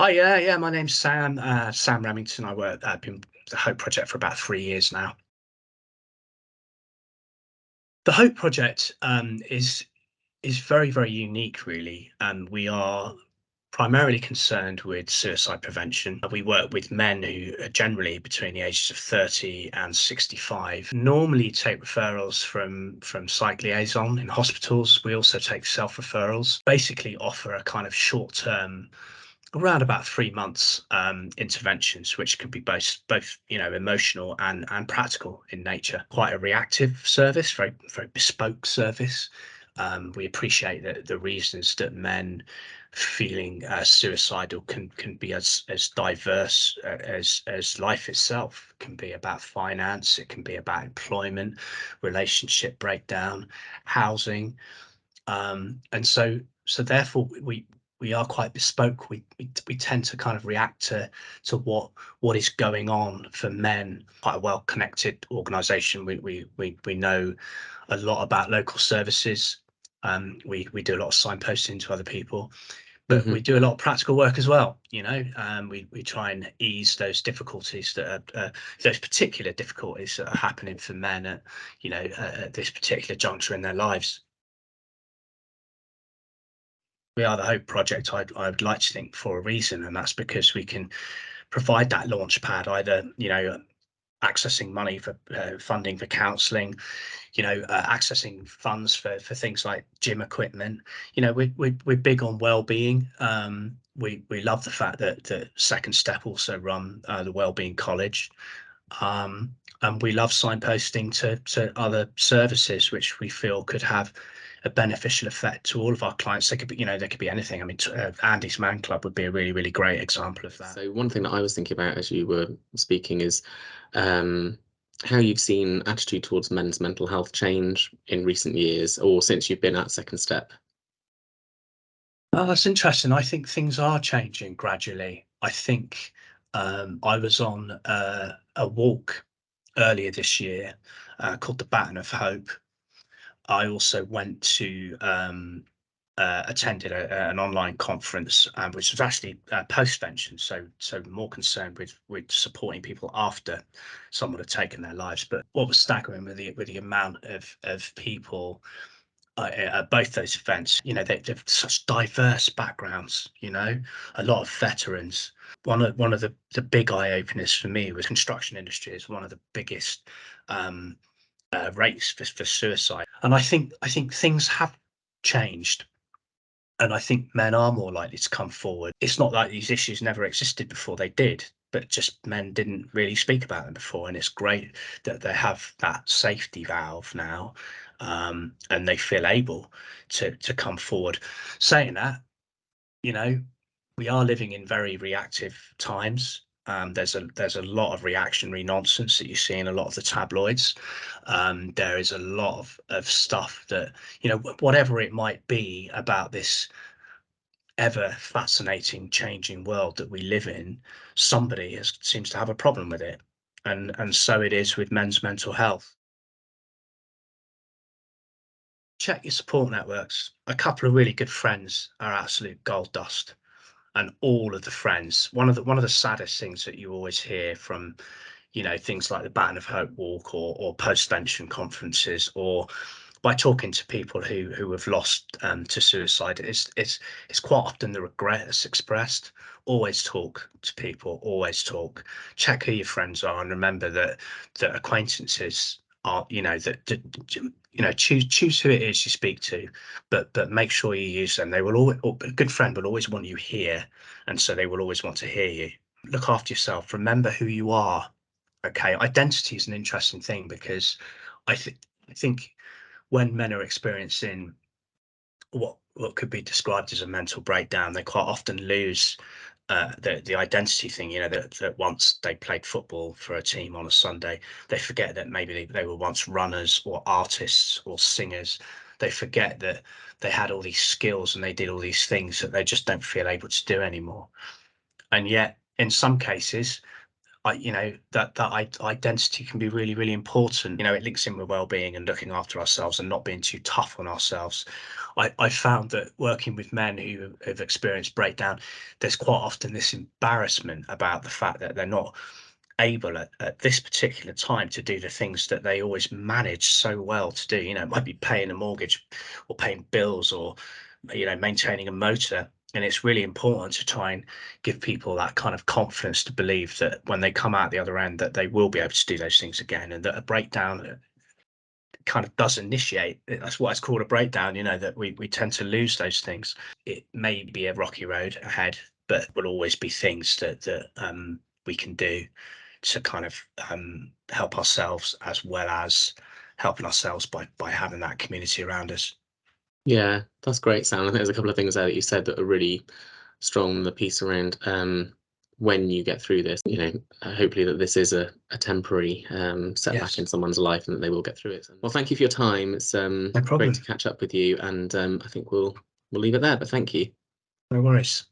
Hi, yeah, my name's Sam, Sam Remington. I've been with the Hope Project for about 3 years now. The Hope Project is very, very unique, really. We are primarily concerned with suicide prevention. We work with men who are generally between the ages of 30 and 65. Normally take referrals from psych liaison in hospitals. We also take self-referrals. Basically offer a kind of short-term, around about 3 months interventions, which can be both emotional and practical in nature. Quite a reactive service, very bespoke service. We appreciate that the reasons that men feeling suicidal can be as diverse as life itself. It can be about finance, it can be about employment, relationship breakdown, housing, and so therefore we are quite bespoke. We tend to kind of react to what is going on for men. Quite a well connected organization. We know a lot about local services. We do a lot of signposting to other people, but we Mhm. do a lot of practical work as well. We try and ease those difficulties those particular difficulties that are happening for men at this particular juncture in their lives. We are the Hope Project, I'd like to think, for a reason, and that's because we can provide that launch pad, either accessing money for funding for counselling, accessing funds for things like gym equipment. We're big on well-being. We love the fact that Second Step also run the Wellbeing College, and we love signposting to other services which we feel could have a beneficial effect to all of our clients. They could be anything. I mean, Andy's Man Club would be a really, really great example of that. So one thing that I was thinking about as you were speaking is um, how you've seen attitude towards men's mental health change in recent years or since you've been at Second Step. Oh, that's interesting. I think things are changing gradually. I think I was on a walk earlier this year called the Baton of Hope. I also went to attended an online conference, which was actually postvention, so more concerned with supporting people after someone had taken their lives. But what was staggering with the amount of people at both those events, they've such diverse backgrounds. A lot of veterans. One of the big eye openers for me was construction industry is one of the biggest rates for suicide, and I think things have changed. And I think men are more likely to come forward. It's not like these issues never existed before, they did, but just men didn't really speak about them before. And it's great that they have that safety valve now, and they feel able to come forward. Saying that, you know, we are living in very reactive times. There's a lot of reactionary nonsense that you see in a lot of the tabloids. There is a lot of stuff that, whatever it might be about this ever fascinating, changing world that we live in, somebody seems to have a problem with it, and so it is with men's mental health. Check your support networks. A couple of really good friends are absolute gold dust, and all of the friends. One of the saddest things that you always hear from, things like the Baton of Hope walk or post-vention conferences, or by talking to people who have lost to suicide, it's quite often the regret that's expressed. Always talk to people, always talk. Check who your friends are, and remember that acquaintances are, choose who it is you speak to, but make sure you use them. They will always, a good friend will always want you here, and so they will always want to hear you. Look after yourself. Remember who you are. Okay, identity is an interesting thing because I think when men are experiencing what could be described as a mental breakdown, they quite often lose the identity thing. That once they played football for a team on a Sunday, they forget that maybe they were once runners or artists or singers. They forget that they had all these skills and they did all these things that they just don't feel able to do anymore. And yet, in some cases, identity can be really, really important. It links in with well-being and looking after ourselves and not being too tough on ourselves. I found that working with men who have experienced breakdown, there's quite often this embarrassment about the fact that they're not able at this particular time to do the things that they always manage so well to do. It might be paying a mortgage or paying bills or maintaining a motor. And it's really important to try and give people that kind of confidence to believe that when they come out the other end, that they will be able to do those things again, and that a breakdown kind of does initiate. That's why it's called a breakdown. That we tend to lose those things. It may be a rocky road ahead, but will always be things that we can do to kind of help ourselves, as well as helping ourselves by having that community around us. Yeah, that's great, Sam. I think there's a couple of things there that you said that are really strong. The piece around when you get through this, hopefully that this is a temporary setback Yes, in someone's life and that they will get through it. Well, thank you for your time. It's no great problem. to catch up with you, and I think we'll leave it there. But thank you. No worries.